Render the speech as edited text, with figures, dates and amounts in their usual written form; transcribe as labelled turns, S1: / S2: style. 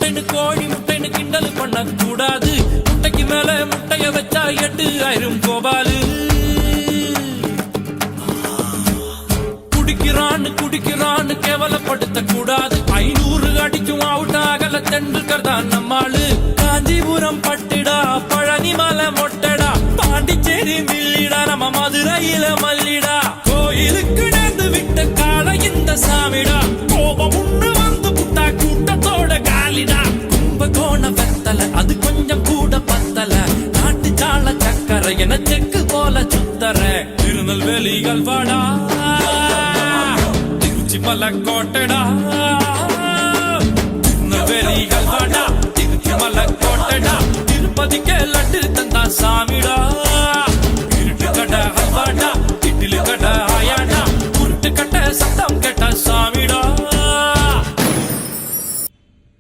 S1: முட்டைன்னு கோழி முட்டைன்னு கிண்டல் பண்ண கூடாது. முட்டைக்கு மேல முட்டைய வச்சா 8000 கோபாலு. குடிக்கிறான்னு கேவலப்படுத்த கூடாது. 500 அடிக்கும் அவுட் ஆகல தெண்டுல்கர் தான் நம்மாளு. காஞ்சிபுரம் பட்டுடா பழனி மலை மொட்டடா பாண்டிச்சேரி மில்லிடா நம்ம மதுரையில மல்லிடா. கோயிலுக்கு நேர்ந்து விட்ட கால இந்த சாமிடா. கோபம் உண்டு வந்து புட்டா கூட்டத்தோட காலிடா. கும்பகோண வெத்தல அது கொஞ்சம் கூட பத்தல. நாட்டு சால சக்கரை என செக்கு போல சுத்தர. திருநெல்வேலி அல்வாடா திருச்சி மலை கோட்டடா